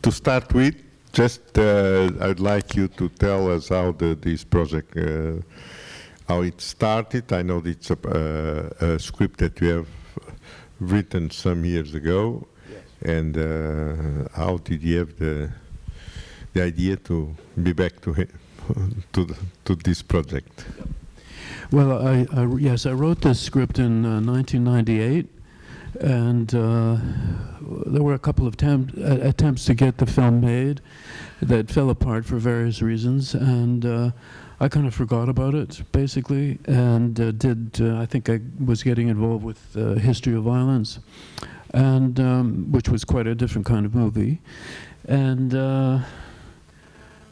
to start with, just I'd like you to tell us how this project, how it started. I know it's a script that you have written some years ago, yes. And how did you have the idea to be back to this project? Well, yes, I wrote this script in 1998, and there were a couple of attempts to get the film made that fell apart for various reasons, and I kind of forgot about it, basically, and I think I was getting involved with History of Violence, and which was quite a different kind of movie. And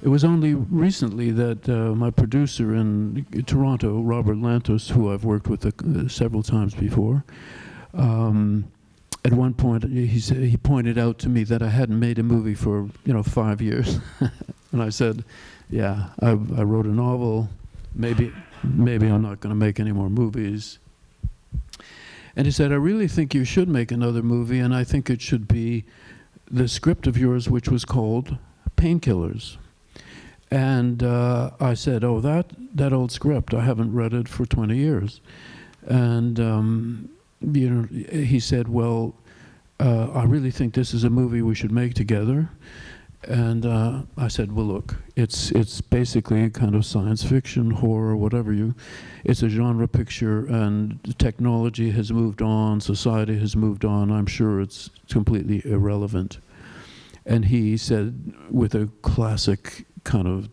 it was only recently that my producer in Toronto, Robert Lantos, who I've worked with several times before, at one point he pointed out to me that I hadn't made a movie for 5 years, and I said, "Yeah, I wrote a novel. Maybe I'm not going to make any more movies." And he said, "I really think you should make another movie, and I think it should be the script of yours, which was called Painkillers." And I said, "Oh, that old script, I haven't read it for 20 years. And he said, "Well, I really think this is a movie we should make together." And I said, "Well, look, it's basically kind of science fiction, horror, whatever it's a genre picture, and technology has moved on, society has moved on. I'm sure it's completely irrelevant." And he said, with a classic kind of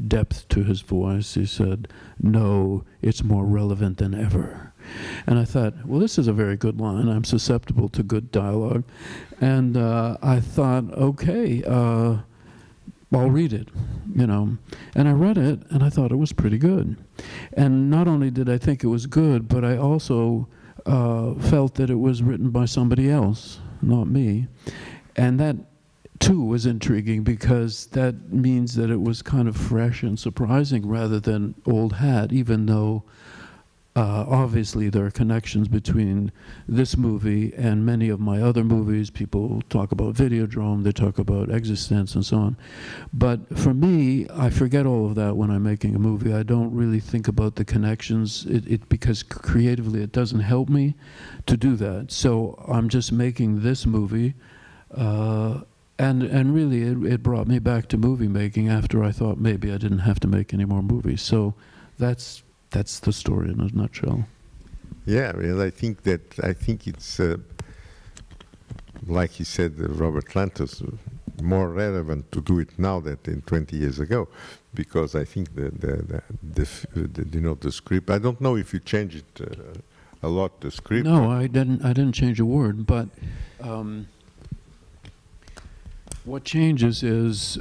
depth to his voice, he said, "No, it's more relevant than ever." And I thought, well, this is a very good line. I'm susceptible to good dialogue. And I thought, okay, I'll read it, And I read it, and I thought it was pretty good. And not only did I think it was good, but I also felt that it was written by somebody else, not me. And that, too, was intriguing, because that means that it was kind of fresh and surprising rather than old hat, even though obviously there are connections between this movie and many of my other movies. People talk about Videodrome, they talk about Existence and so on. But for me, I forget all of that when I'm making a movie. I don't really think about the connections, because creatively it doesn't help me to do that. So I'm just making this movie, and really it brought me back to movie making after I thought maybe I didn't have to make any more movies. So that's the story in a nutshell. Yeah, well, I think it's like he said, Robert Lantos, more relevant to do it now than 20 years ago, because I think the script. I don't know if you changed it a lot, the script. No, I didn't change a word, but what changes is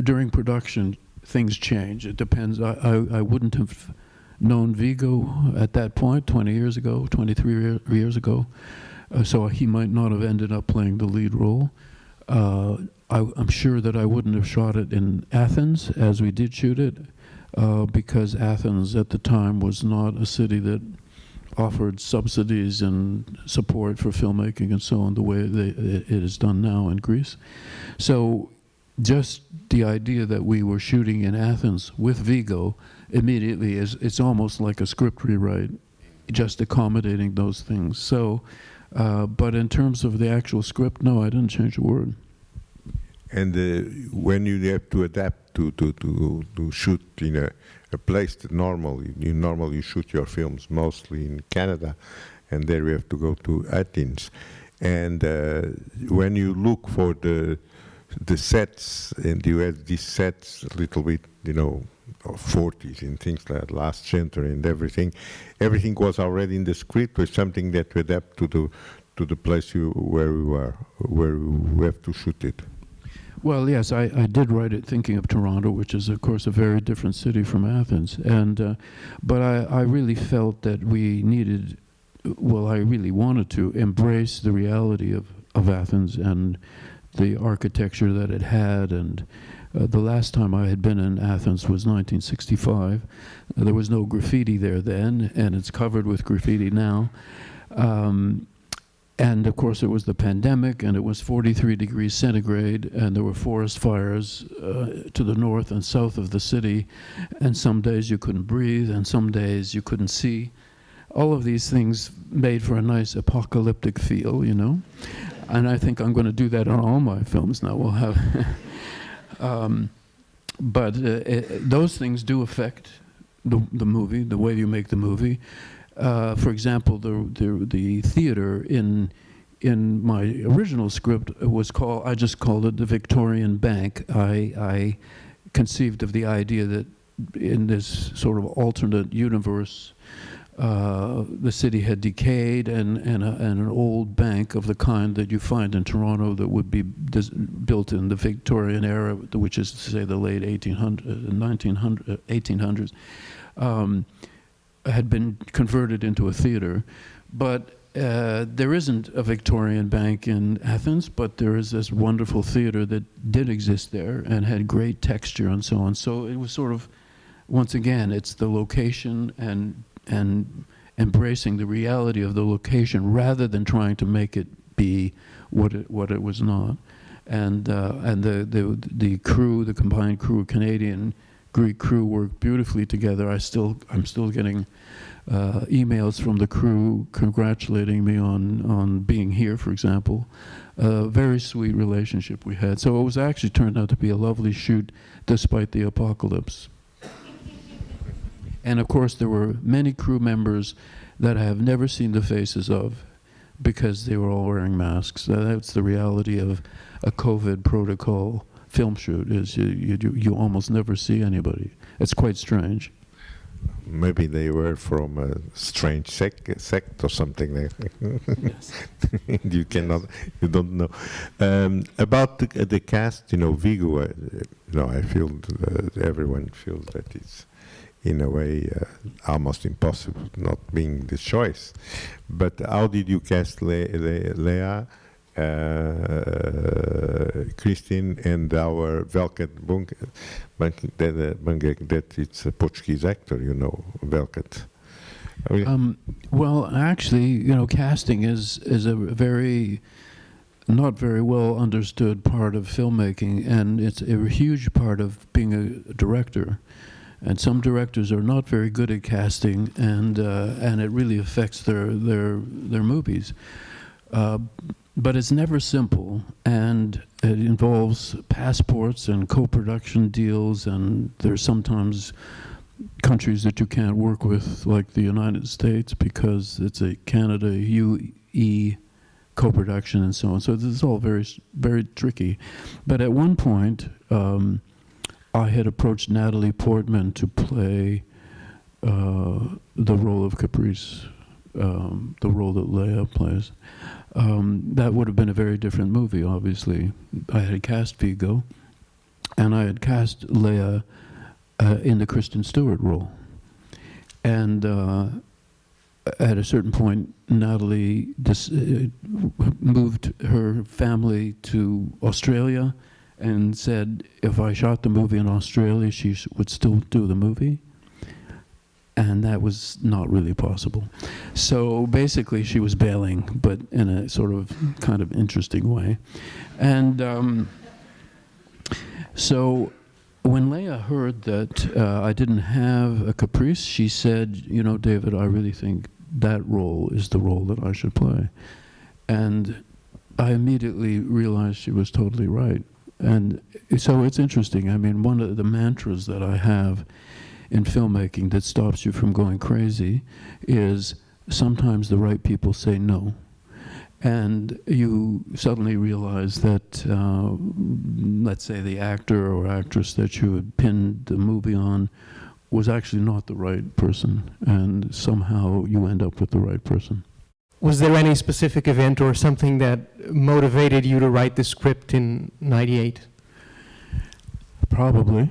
during production. Things change. It depends. I wouldn't have known Viggo at that point 20 years ago, 23 years ago, so he might not have ended up playing the lead role. I'm sure that I wouldn't have shot it in Athens as we did shoot it, because Athens at the time was not a city that offered subsidies and support for filmmaking and so on the way it is done now in Greece. So just the idea that we were shooting in Athens with Viggo immediately it's almost like a script rewrite, just accommodating those things. So, but in terms of the actual script, no, I didn't change a word. And when you have to adapt to shoot in a place that normally you shoot your films mostly in Canada, and there you have to go to Athens, and when you look for the sets, and you have these sets a little bit, of 40s and things like last century and everything was already in the script, or something that we adapt to the place where we have to shoot it. Well, yes, I did write it thinking of Toronto, which is, of course, a very different city from Athens. And but I really felt that we needed, well, I really wanted to embrace the reality of Athens and the architecture that it had. And the last time I had been in Athens was 1965. There was no graffiti there then, and it's covered with graffiti now. And of course, it was the pandemic, and it was 43 degrees centigrade, and there were forest fires to the north and south of the city, and some days you couldn't breathe, and some days you couldn't see. All of these things made for a nice apocalyptic feel, you know? And I think I'm going to do that on all my films now. We'll have... those things do affect the movie, the way you make the movie. For example, the theater in my original script was called, I just called it the Victorian Bank. I conceived of the idea that in this sort of alternate universe, the city had decayed, and an old bank of the kind that you find in Toronto that would be built in the Victorian era, which is to say the late 1800s, had been converted into a theater. But there isn't a Victorian bank in Athens, but there is this wonderful theater that did exist there and had great texture and so on. So it was sort of, once again, it's the location and embracing the reality of the location rather than trying to make it be what it was not. And the crew, the combined crew, Canadian Greek crew, worked beautifully together. I'm still getting emails from the crew congratulating me on being here, for example. Very sweet relationship we had. So it was actually turned out to be a lovely shoot despite the apocalypse. And of course, there were many crew members that I have never seen the faces of because they were all wearing masks. That's the reality of a COVID protocol film shoot, is you almost never see anybody. It's quite strange. Maybe they were from a strange sect or something like that. Yes. You don't know. About the cast, Viggo, I feel everyone feels that it's in a way almost impossible not being the choice. But how did you cast Lea, Christine, and our Velket Bungek, that it's a Portuguese actor, Velket? Well, actually, casting is a very not very well understood part of filmmaking, and it's a huge part of being a director. And some directors are not very good at casting, and it really affects their movies. But it's never simple, and it involves passports and co-production deals, and there's sometimes countries that you can't work with, like the United States, because it's a Canada-UE co-production and so on. So this is all very, very tricky. But at one point, I had approached Natalie Portman to play the role of Caprice, the role that Lea plays. That would have been a very different movie, obviously. I had cast Viggo, and I had cast Lea in the Kristen Stewart role. And at a certain point, Natalie moved her family to Australia and said if I shot the movie in Australia, she would still do the movie. And that was not really possible. So basically she was bailing, but in a sort of kind of interesting way. And so when Lea heard that I didn't have a Caprice, she said, David, I really think that role is the role that I should play. And I immediately realized she was totally right. And so it's interesting. I mean, one of the mantras that I have in filmmaking that stops you from going crazy is sometimes the right people say no. And you suddenly realize that, let's say the actor or actress that you had pinned the movie on was actually not the right person, and somehow you end up with the right person. Was there any specific event or something that motivated you to write the script in '98? Probably.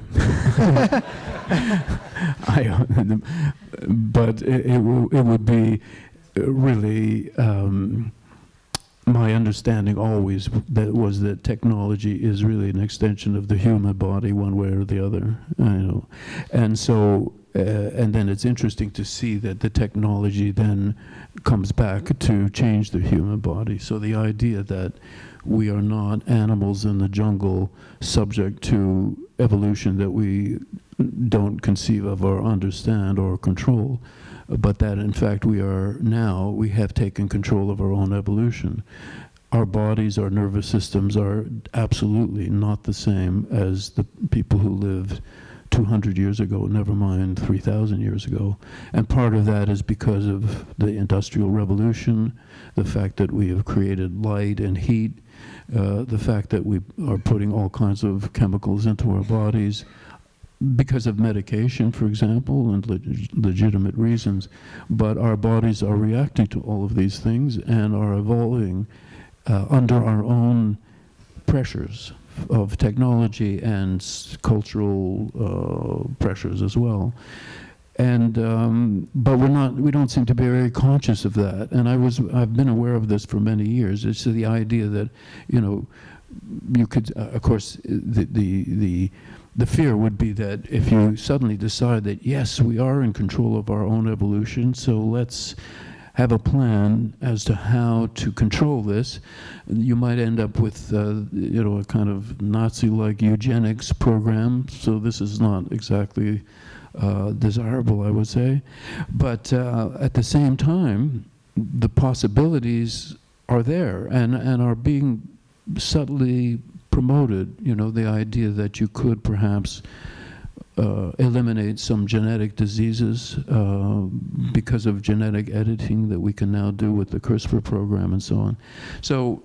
But it would be really my understanding always was that technology is really an extension of the human body, one way or the other. And so, and then it's interesting to see that the technology then comes back to change the human body. So the idea that we are not animals in the jungle subject to evolution that we don't conceive of or understand or control, but that in fact we have taken control of our own evolution. Our bodies, our nervous systems are absolutely not the same as the people who lived 200 years ago, never mind 3,000 years ago. And part of that is because of the Industrial Revolution, the fact that we have created light and heat, the fact that we are putting all kinds of chemicals into our bodies, because of medication, for example, and legitimate reasons. But our bodies are reacting to all of these things and are evolving under our own pressures of technology and cultural pressures as well. And but we don't seem to be very conscious of that. And I've been aware of this for many years. It's the idea that, you could, of course, the fear would be that if you suddenly decide that, yes, we are in control of our own evolution, so let's have a plan as to how to control this, you might end up with, a kind of Nazi-like eugenics program. So this is not exactly desirable, I would say. But at the same time, the possibilities are there and are being subtly promoted, the idea that you could perhaps eliminate some genetic diseases because of genetic editing that we can now do with the CRISPR program and so on. So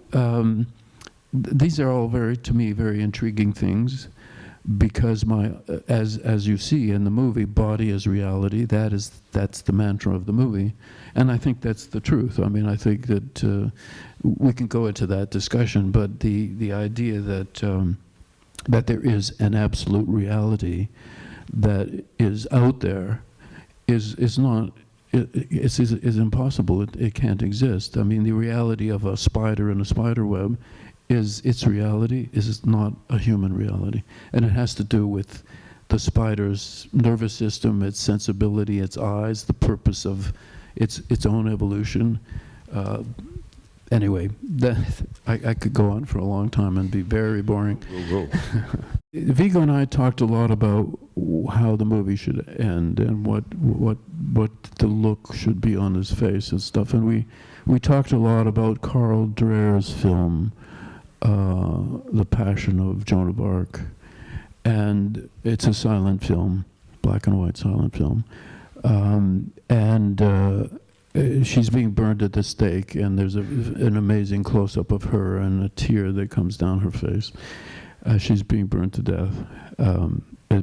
these are all to me, very intriguing things, because as you see in the movie, body is reality. That's the mantra of the movie, and I think that's the truth. I mean, I think that we can go into that discussion, but the idea that that there is an absolute reality that is out there is not. Is impossible. It can't exist. I mean, the reality of a spider in a spider web its reality is not a human reality. And it has to do with the spider's nervous system, its sensibility, its eyes, the purpose of its own evolution. Anyway, I could go on for a long time and be very boring. Go. Viggo and I talked a lot about how the movie should end and what the look should be on his face and stuff. And we talked a lot about Carl Dreyer's film, The Passion of Joan of Arc. And it's a silent film, black and white silent film. She's being burned at the stake, and there's an amazing close-up of her and a tear that comes down her face. She's being burned to death.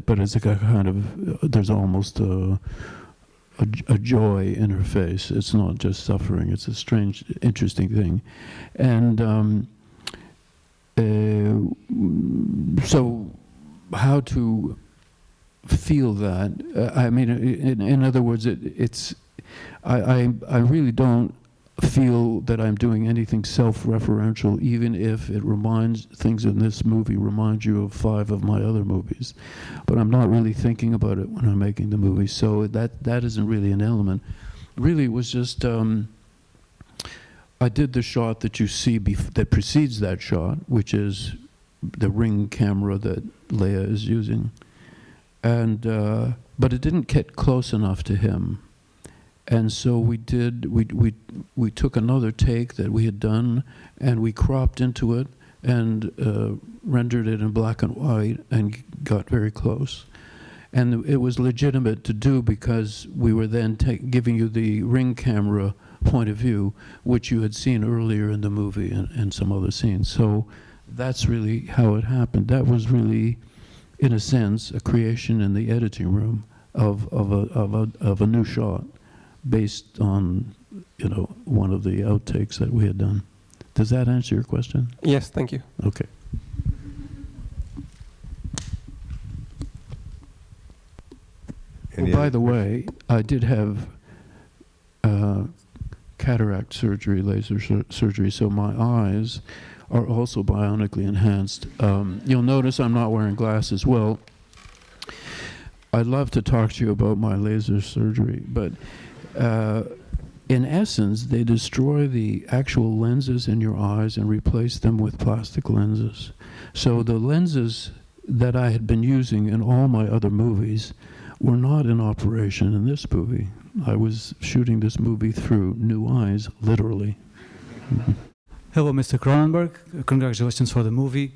But it's a kind of, there's almost a joy in her face. It's not just suffering. It's a strange, interesting thing. And so how to feel that? I mean, in other words, I really don't feel that I'm doing anything self-referential, even if things in this movie remind you of 5 of my other movies. But I'm not really thinking about it when I'm making the movie, so that isn't really an element. Really, it was just, I did the shot that you see that precedes that shot, which is the Ring camera that Leia is using. And, but it didn't get close enough to him. And so we took another take that we had done, and we cropped into it and rendered it in black and white and got very close. And it was legitimate to do because we were then giving you the Ring camera point of view, which you had seen earlier in the movie and some other scenes. So that's really how it happened. That was really, in a sense, a creation in the editing room of a new shot, based on, one of the outtakes that we had done. Does that answer your question? Yes, thank you. Okay. By the way, I did have cataract surgery, surgery, so my eyes are also bionically enhanced. You'll notice I'm not wearing glasses. Well, I'd love to talk to you about my laser surgery, but in essence, they destroy the actual lenses in your eyes and replace them with plastic lenses. So the lenses that I had been using in all my other movies were not in operation in this movie. I was shooting this movie through new eyes, literally. Hello, Mr. Cronenberg. Congratulations for the movie.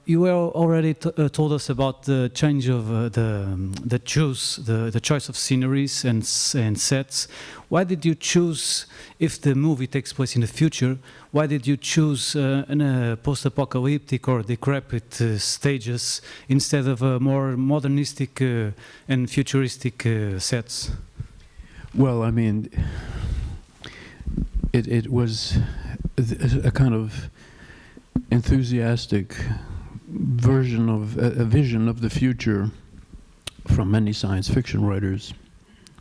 You already told us about the change of the choice of sceneries and sets. Why did you choose, if the movie takes place in the future, why did you choose post-apocalyptic or decrepit stages instead of more modernistic and futuristic sets? Well, I mean, it was a kind of enthusiastic version of a vision of the future from many science fiction writers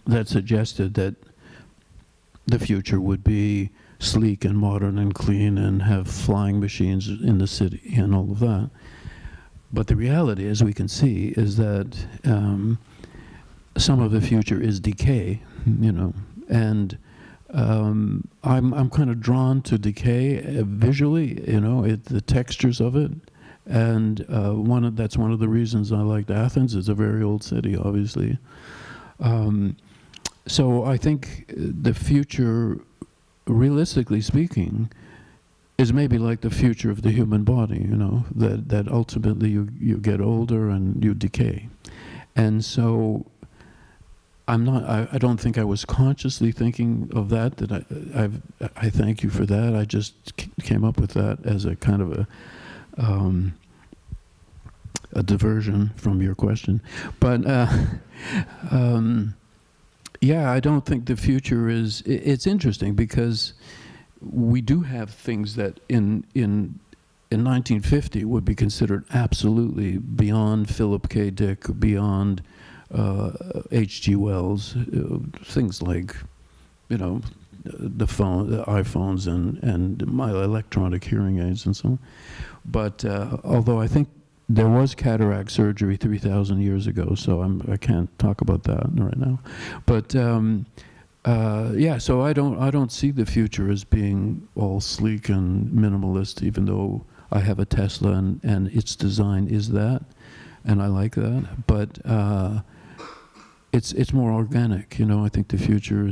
that suggested that the future would be sleek and modern and clean and have flying machines in the city and all of that. But the reality, as we can see, is that some of the future is decay, you know, and I'm kind of drawn to decay visually, you know, the textures of it, and that's one of the reasons I liked Athens. It's a very old city, obviously. So I think the future, realistically speaking, is maybe like the future of the human body, you know, that ultimately you get older and you decay. And so I don't think I was consciously thinking of that, I thank you for that. I just came up with that as a kind of a diversion from your question. But yeah, I don't think the future is, it's interesting because we do have things that in 1950 would be considered absolutely beyond Philip K. Dick, beyond H.G. Wells, things like, you know, the iPhones and my electronic hearing aids and so on. But although I think there was cataract surgery 3,000 years ago, so I can't talk about that right now. But yeah, so I don't see the future as being all sleek and minimalist, even though I have a Tesla and its design is that, and I like that. But it's more organic, you know. I think the future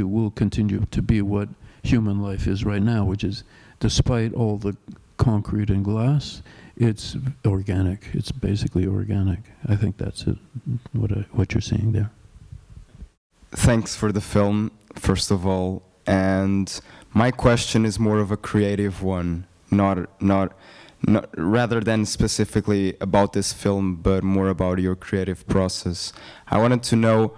will continue to be what human life is right now, which is, despite all the concrete and glass, it's organic. It's basically organic. I think that's it, what you're seeing there. Thanks for the film, first of all. And my question is more of a creative one, not rather than specifically about this film, but more about your creative process. I wanted to know,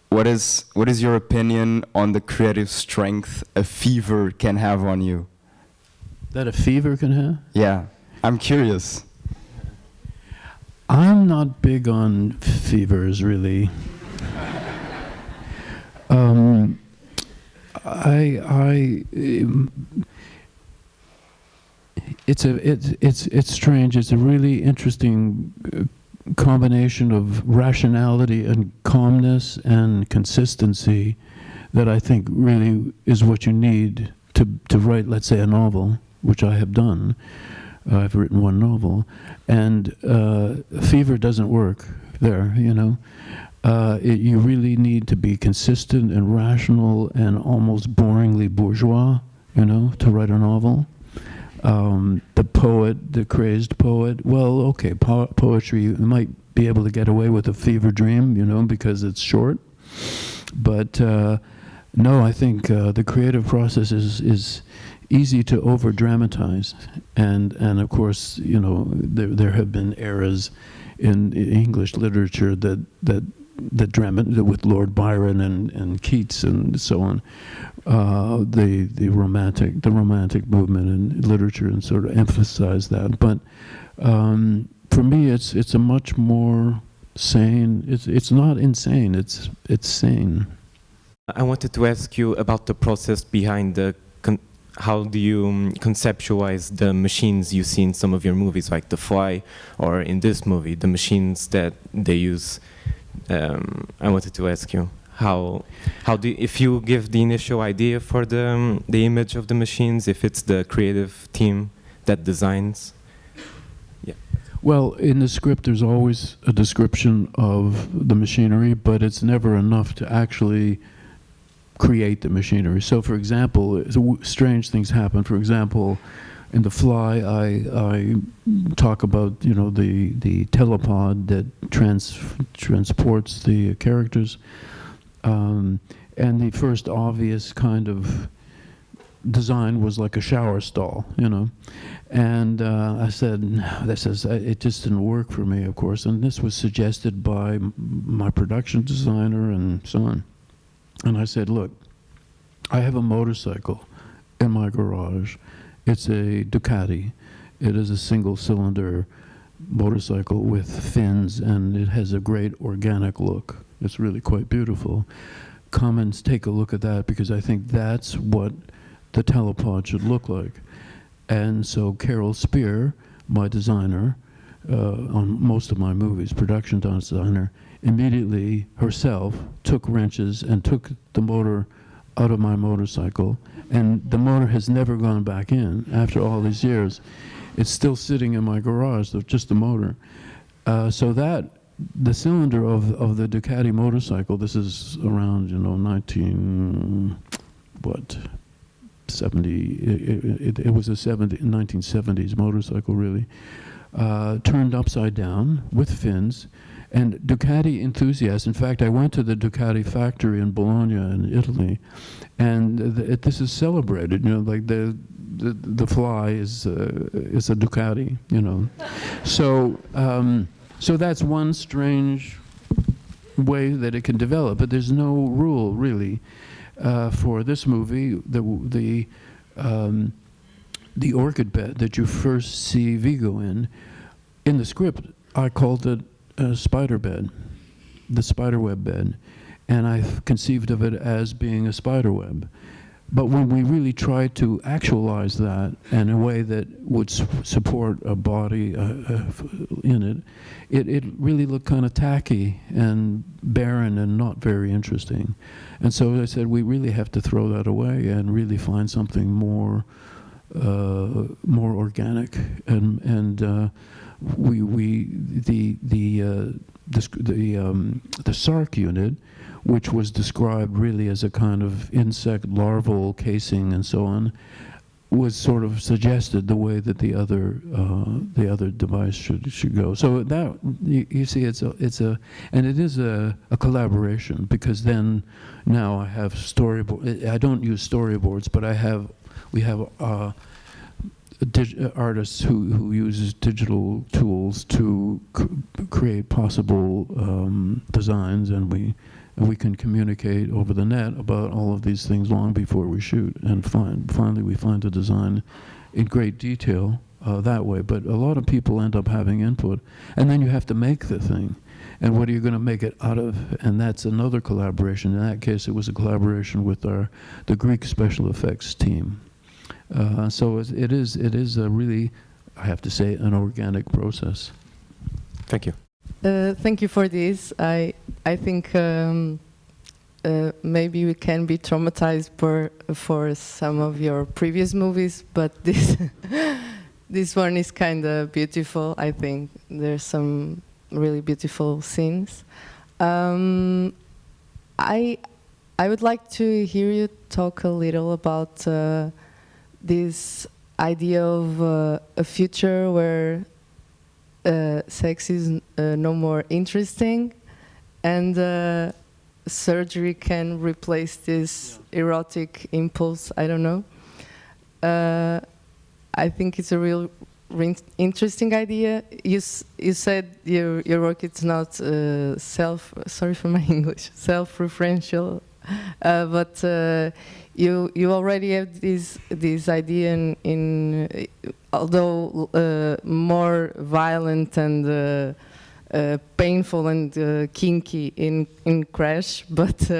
what is your opinion on the creative strength a fever can have on you? That a fever can have? Yeah, I'm curious. I'm not big on fevers, really. It's strange. It's a really interesting combination of rationality and calmness and consistency that I think really is what you need to write, let's say, a novel, which I have done. I've written one novel, and fever doesn't work there, you know. You really need to be consistent and rational and almost boringly bourgeois, you know, to write a novel. The poet, the crazed poet, well, okay, poetry, you might be able to get away with a fever dream, you know, because it's short. But no, I think the creative process is easy to over-dramatize. And of course, you know, there have been eras in English literature that with Lord Byron and Keats and so on, the romantic movement in literature, and sort of emphasize that. But for me, it's a much more sane. It's not insane. It's sane. I wanted to ask you about the process behind how do you conceptualize the machines you see in some of your movies, like The Fly, or in this movie, the machines that they use. I wanted to ask you if you give the initial idea for the image of the machines, if it's the creative team that designs. Yeah. Well, in the script, there's always a description of the machinery, but it's never enough to actually create the machinery. So, for example, strange things happen. For example, in The Fly, I talk about the telepod that transports the characters, and the first obvious kind of design was like a shower stall, and I said, it just didn't work for me, of course, and this was suggested by my production designer and so on. And I said, look, I have a motorcycle in my garage. It's a Ducati. It is a single-cylinder motorcycle with fins, and it has a great organic look. It's really quite beautiful. Come and take a look at that, because I think that's what the telepod should look like. And so Carol Spear, my designer, on most of my movies, production designer, immediately herself took wrenches and took the motor out of my motorcycle, and the motor has never gone back in after all these years. It's still sitting in my garage, just the motor. So that the cylinder of the Ducati motorcycle, this is around 70. It was a 1970s motorcycle, really, turned upside down with fins. And Ducati enthusiasts, in fact, I went to the Ducati factory in Bologna in Italy, and this is celebrated, like the Fly is a Ducati, So, so that's one strange way that it can develop, but there's no rule, really, for this movie. The orchid bed that you first see Vigo in the script, I called it a spider bed, the spider web bed, and I conceived of it as being a spider web. But when we really tried to actualize that in a way that would support a body in it, it really looked kind of tacky and barren and not very interesting. And so I said, we really have to throw that away and really find something more organic. The Sark unit, which was described really as a kind of insect larval casing and so on, was sort of suggested the way that the other device should go. So that you see, it is a collaboration, because then now I have storyboard. I don't use storyboards, but we have artists who uses digital tools to create possible designs, and we can communicate over the net about all of these things long before we shoot, and finally we find a design in great detail that way. But a lot of people end up having input, and then you have to make the thing, and what are you going to make it out of? And that's another collaboration. In that case, it was a collaboration with the Greek special effects team. So it is a really, I have to say, an organic process. Thank you. Thank you for this. I think maybe we can be traumatized for some of your previous movies, but this one is kind of beautiful. I think there's some really beautiful scenes. I would like to hear you talk a little about this idea of a future where sex is no more interesting, and surgery can replace this erotic impulse. I don't know. I think it's a real interesting idea. You said your work is not sorry for my English, self-referential, but you already have this idea in although more violent and painful and kinky in Crash, but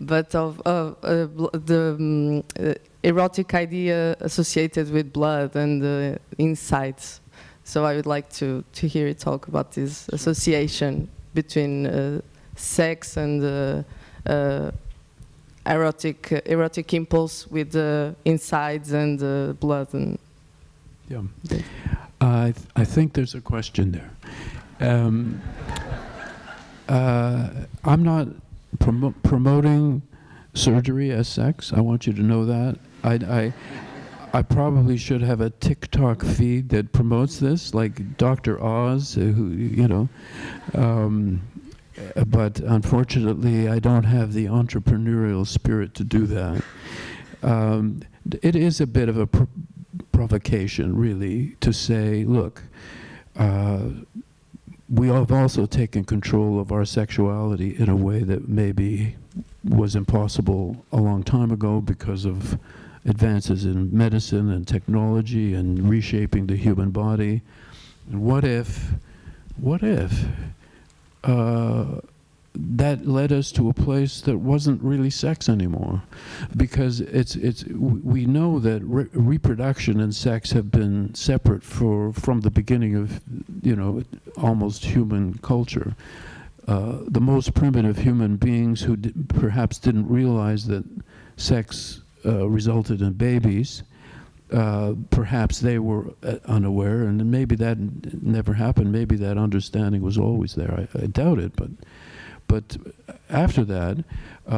but of the erotic idea associated with blood and insights. So I would like to hear you talk about this association between sex and erotic impulse with the insides and the blood. And yeah. I think there's a question there. I'm not promoting surgery as sex. I want you to know that. I probably should have a TikTok feed that promotes this, like Dr. Oz, who, you know. But unfortunately, I don't have the entrepreneurial spirit to do that. It is a bit of a provocation, really, to say, look, we have also taken control of our sexuality in a way that maybe was impossible a long time ago because of advances in medicine and technology and reshaping the human body. And what if that led us to a place that wasn't really sex anymore? Because we know that reproduction and sex have been separate from the beginning of, you know, almost human culture. The most primitive human beings who perhaps didn't realize that sex resulted in babies, perhaps they were unaware, and maybe that never happened. Maybe that understanding was always there. I doubt it, but after that,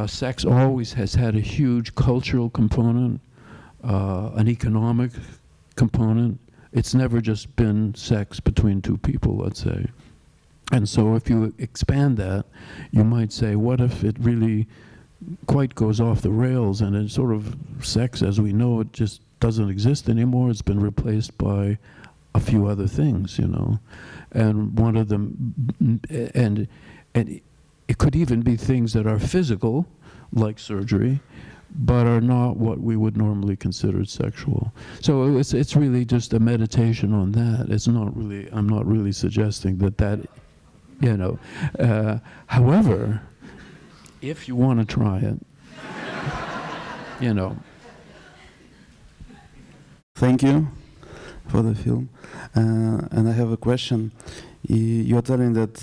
sex always has had a huge cultural component, an economic component. It's never just been sex between two people, let's say. And so if you expand that, you might say, what if it really quite goes off the rails and it's sort of sex as we know it just doesn't exist anymore? It's been replaced by a few other things, you know. And one of them, and it could even be things that are physical, like surgery, but are not what we would normally consider sexual. So it's really just a meditation on that. It's not really, I'm not really suggesting that, you know. However, if you want to try it, you know. Thank you for the film. And I have a question. You're telling that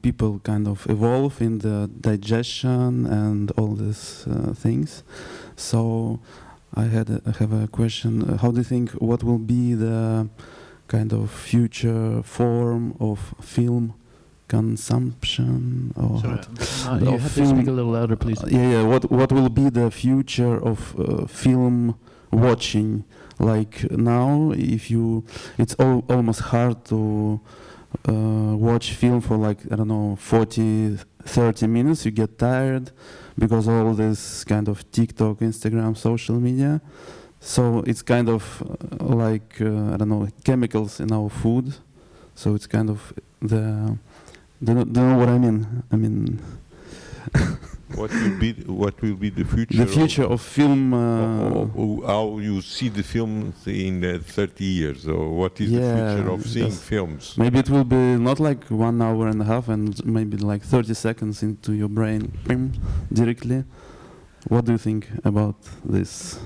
people kind of evolve in the digestion and all these things. So I have a question. How do you think, what will be the kind of future form of film consumption? Or sorry, you have to speak a little louder, please. Yeah. What will be the future of film watching? Like now, it's almost hard to watch film for like, I don't know, 40, 30 minutes. You get tired because all this kind of TikTok, Instagram, social media. So it's kind of like, I don't know, chemicals in our food. So it's kind of do you know what I mean? I mean, what will be the future? The future of film. How you see the film in 30 years, or what is the future of seeing films? Maybe it will be not like 1 hour and a half, and maybe like 30 seconds into your brain, directly. What do you think about this?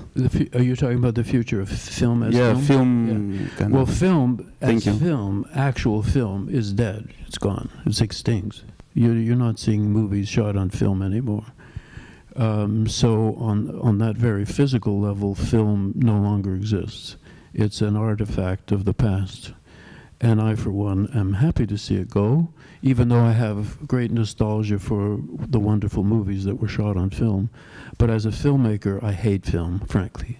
Are you talking about the future of film as film? Film. Yeah. Kind well, of. film as film, actual film, is dead. It's gone. It's extinct. You're not seeing movies shot on film anymore. So on that very physical level, film no longer exists. It's an artifact of the past. And I, for one, am happy to see it go, even though I have great nostalgia for the wonderful movies that were shot on film. But as a filmmaker, I hate film, frankly.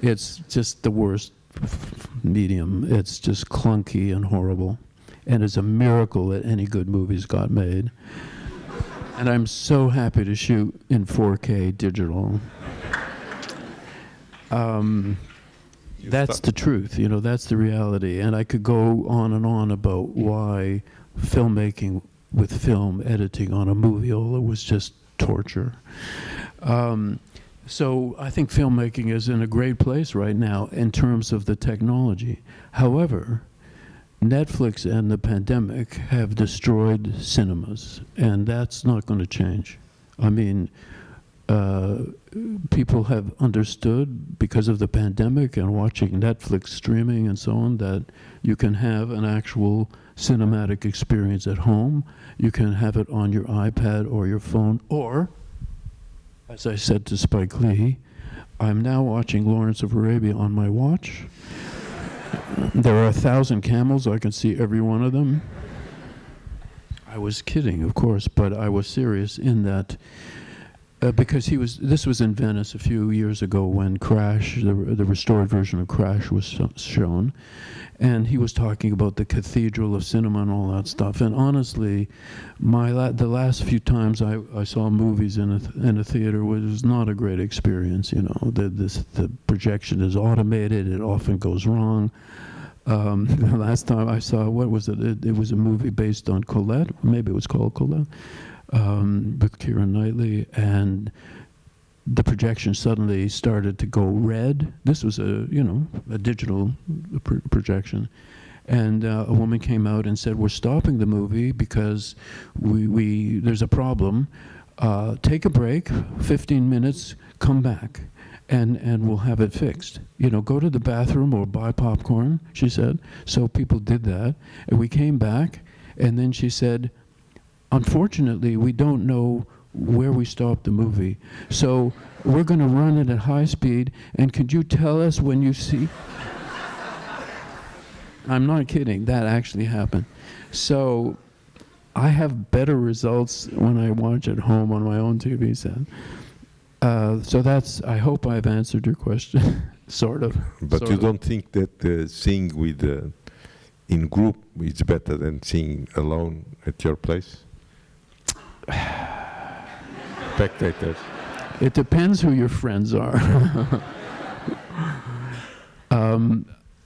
It's just the worst medium. It's just clunky and horrible. And it's a miracle that any good movies got made. And I'm so happy to shoot in 4K digital. That's the truth, you know, that's the reality. And I could go on and on about why filmmaking with film editing on a moviola was just torture. So I think filmmaking is in a great place right now in terms of the technology. However, Netflix and the pandemic have destroyed cinemas, and that's not going to change. I mean, people have understood because of the pandemic and watching Netflix streaming and so on that you can have an actual cinematic experience at home. You can have it on your iPad or your phone, or, as I said to Spike Lee, I'm now watching Lawrence of Arabia on my watch. There are 1,000 camels, I can see every one of them. I was kidding, of course, but I was serious in that because this was in Venice a few years ago when Crash, the restored version of Crash was shown, and he was talking about the cathedral of cinema and all that stuff. And honestly, the last few times I saw movies in a theater was not a great experience. You know, the projection is automated; it often goes wrong. The last time I saw, what was it? It was a movie based on Colette. Maybe it was called Colette. With Keira Knightley, and the projection suddenly started to go red. This was a digital projection, and a woman came out and said, "We're stopping the movie because there's a problem. Take a break, 15 minutes, come back, and we'll have it fixed. You know, go to the bathroom or buy popcorn," she said. So people did that, and we came back, and then she said, "Unfortunately, we don't know where we stopped the movie. So we're going to run it at high speed, and could you tell us when you see..." I'm not kidding, that actually happened. So I have better results when I watch at home on my own TV set. So I hope I've answered your question, sort of. But you don't think that seeing with in group is better than seeing alone at your place? Spectators. It depends who your friends are.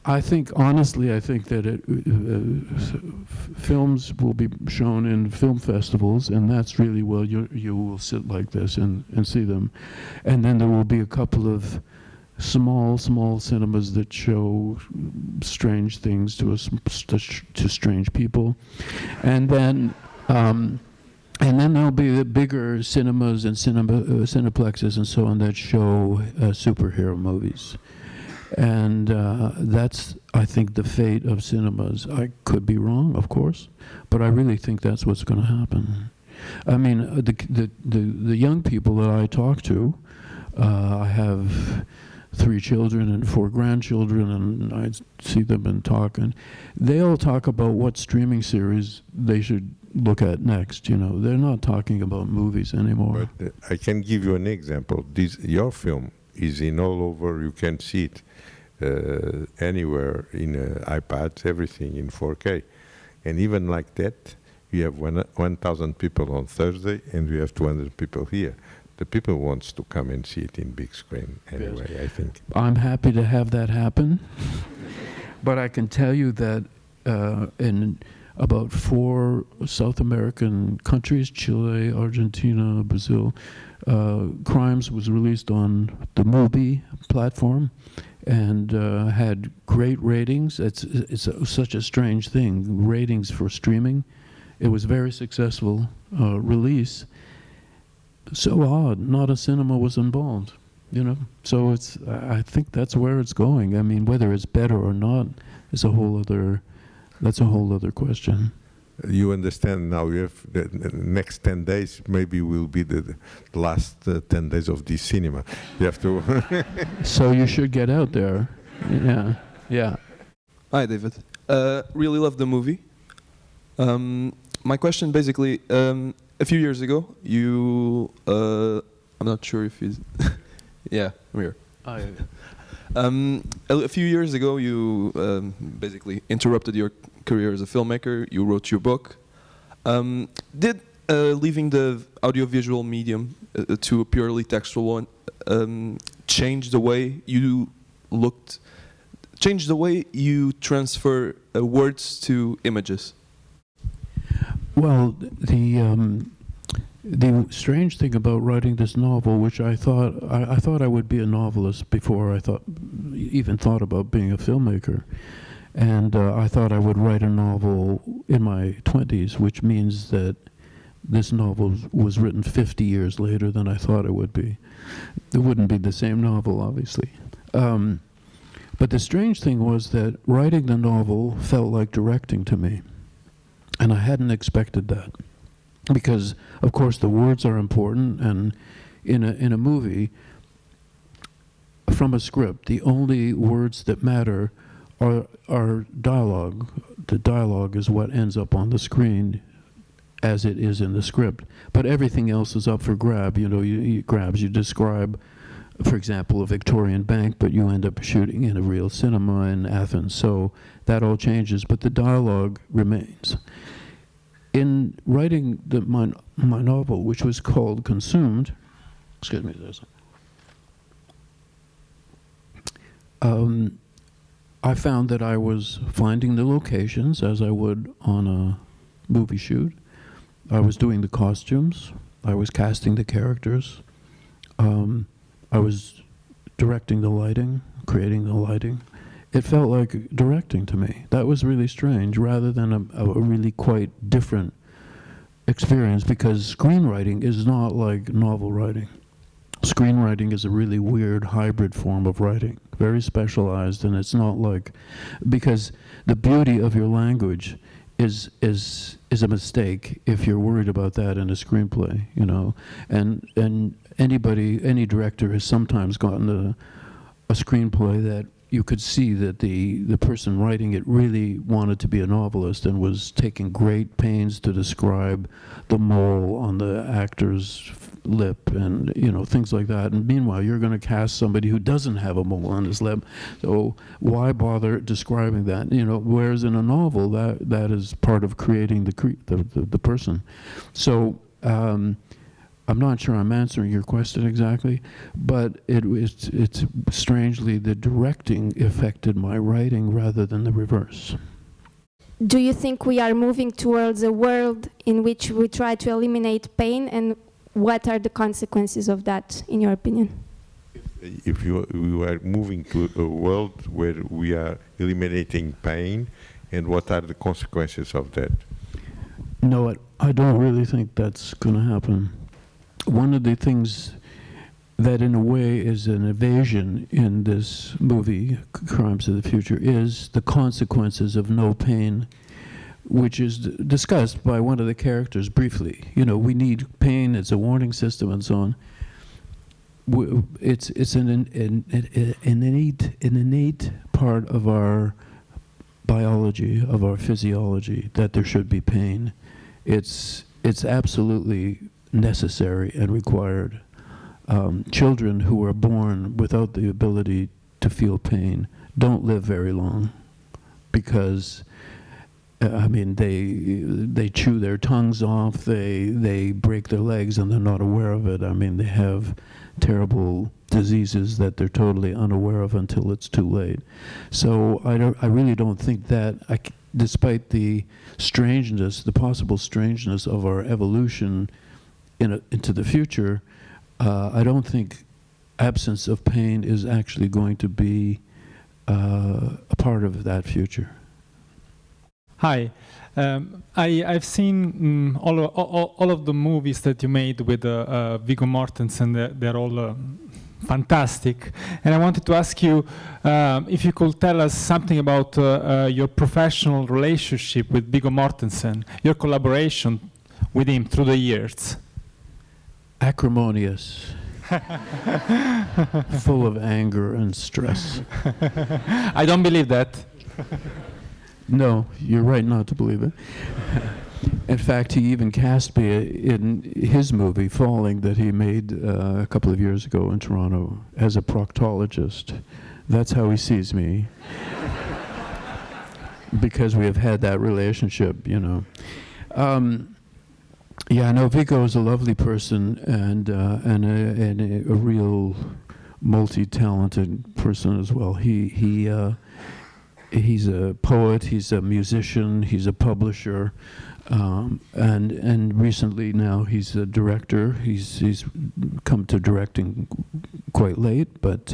I think, honestly, that films will be shown in film festivals, and that's really where you will sit like this and see them. And then there will be a couple of small cinemas that show strange things to strange people. And then there'll be the bigger cinemas and cineplexes and so on that show superhero movies. And that's, I think, the fate of cinemas. I could be wrong, of course, but I really think that's what's going to happen. I mean, the young people that I talk to, I have 3 children and 4 grandchildren, and I see them and talk, and they all talk about what streaming series they should look at next. You know, they're not talking about movies anymore. But I can give you an example. Your film is in all over. You can see it anywhere in iPads, everything in 4K, and even like that, you have 1,000 people on Thursday, and we have 200 people here. The people wants to come and see it in big screen anyway. Yes. I think I'm happy to have that happen, but I can tell you that in about 4 South American countries, Chile, Argentina, Brazil, Crimes was released on the Mubi platform and had great ratings. It's such a strange thing, ratings for streaming. It was very successful release. So odd, not a cinema was involved, you know. So I think that's where it's going. I mean, whether it's better or not is that's a whole other question. You understand now. You have the next 10 days. Maybe will be the last 10 days of this cinema. You have to. So you should get out there. Yeah. Hi, David. Really love the movie. My question, basically, a few years ago, you. I'm not sure if he's. Yeah, I'm here. Oh, yeah. A few years ago, you basically interrupted your career as a filmmaker. You wrote your book. Did leaving the audiovisual medium to a purely textual one change the way you looked, change the way you transfer words to images? Well, the strange thing about writing this novel, which I thought I would be a novelist before I even thought about being a filmmaker, and I thought I would write a novel in my 20s, which means that this novel was written 50 years later than I thought it would be. It wouldn't be the same novel, obviously. But the strange thing was that writing the novel felt like directing to me. And I hadn't expected that. Because, of course, the words are important, and in a movie, from a script, the only words that matter are dialogue. The dialogue is what ends up on the screen as it is in the script. But everything else is up for grab. You know, you describe, for example, a Victorian bank, but you end up shooting in a real cinema in Athens. So that all changes, but the dialogue remains. In writing my novel, which was called Consumed, excuse me, I found that I was finding the locations as I would on a movie shoot. I was doing the costumes. I was casting the characters. I was directing the lighting, creating the lighting. It felt like directing to me. That was really strange, rather than a really quite different experience, because screenwriting is not like novel writing. Screenwriting is a really weird hybrid form of writing, very specialized, and it's not like, because the beauty of your language is a mistake if you're worried about that in a screenplay, you know. And any director has sometimes gotten a screenplay that you could see that the person writing it really wanted to be a novelist and was taking great pains to describe the mole on the actor's lip and, you know, things like that. And meanwhile, you're going to cast somebody who doesn't have a mole on his lip. So why bother describing that? You know, whereas in a novel, that is part of creating the person. So I'm not sure I'm answering your question exactly, but it's strangely the directing affected my writing rather than the reverse. Do you think we are moving towards a world in which we try to eliminate pain, and what are the consequences of that, in your opinion? If we are moving to a world where we are eliminating pain, and what are the consequences of that? No, I don't really think that's going to happen. One of the things that in a way is an evasion in this movie, Crimes of the Future, is the consequences of no pain, which is discussed by one of the characters briefly. You know, we need pain, it's a warning system and so on. It's an innate part of our biology, of our physiology, that there should be pain. It's absolutely necessary and required. Children who are born without the ability to feel pain don't live very long, because I mean they chew their tongues off, they break their legs and they're not aware of it. I mean, they have terrible diseases that they're totally unaware of until it's too late. So I really don't think that, despite the strangeness, the possible strangeness of our evolution into the future, I don't think absence of pain is actually going to be a part of that future. Hi, I've seen all of the movies that you made with Viggo Mortensen. They're all fantastic, and I wanted to ask you if you could tell us something about your professional relationship with Viggo Mortensen, your collaboration with him through the years. Acrimonious. Full of anger and stress. I don't believe that. No, you're right not to believe it. In fact, he even cast me in his movie, Falling, that he made a couple of years ago in Toronto, as a proctologist. That's how he sees me. Because we have had that relationship, you know. Yeah, no, Viggo is a lovely person and a real multi-talented person as well. He's a poet, he's a musician, he's a publisher, and recently now he's a director. He's come to directing quite late, but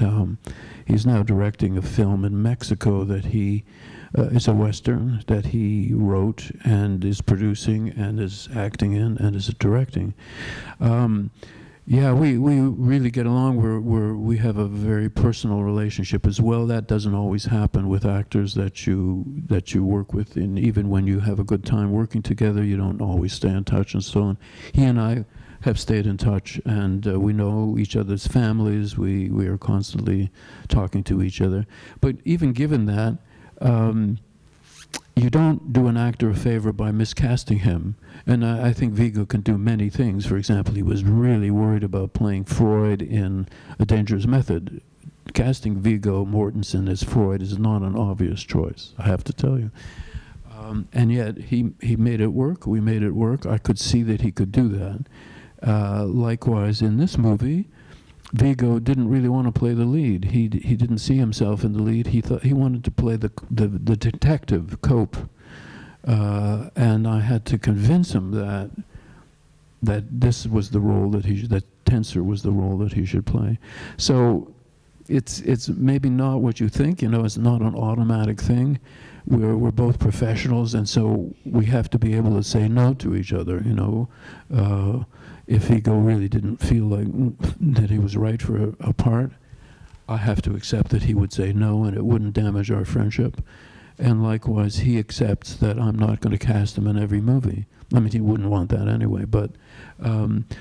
he's now directing a film in Mexico that he It's a Western that he wrote and is producing and is acting in and is directing. Yeah, we really get along. We have a very personal relationship as well. That doesn't always happen with actors that you work with, and even when you have a good time working together, you don't always stay in touch and so on. He and I have stayed in touch, and we know each other's families. We are constantly talking to each other. But even given that, you don't do an actor a favor by miscasting him. And I think Viggo can do many things. For example, he was really worried about playing Freud in A Dangerous Method. Casting Viggo Mortensen as Freud is not an obvious choice, I have to tell you. And yet, he made it work. We made it work. I could see that he could do that. Likewise, in this movie, Viggo didn't really want to play the lead. He didn't see himself in the lead. He thought he wanted to play the detective Cope, and I had to convince him that this was the role that Tensor was the role that he should play. So it's maybe not what you think. It's not an automatic thing. We're both professionals, and so we have to be able to say no to each other. If Viggo really didn't feel like that he was right for a part, I have to accept that he would say no, and it wouldn't damage our friendship. And likewise, he accepts that I'm not going to cast him in every movie. I mean, he wouldn't want that anyway. But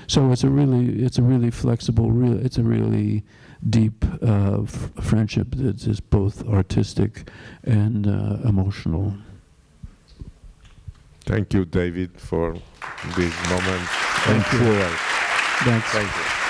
so it's a really flexible, it's a really deep friendship that is both artistic and emotional. Thank you, David, for this moment. Thank you. Thank you. Thanks. Thank you.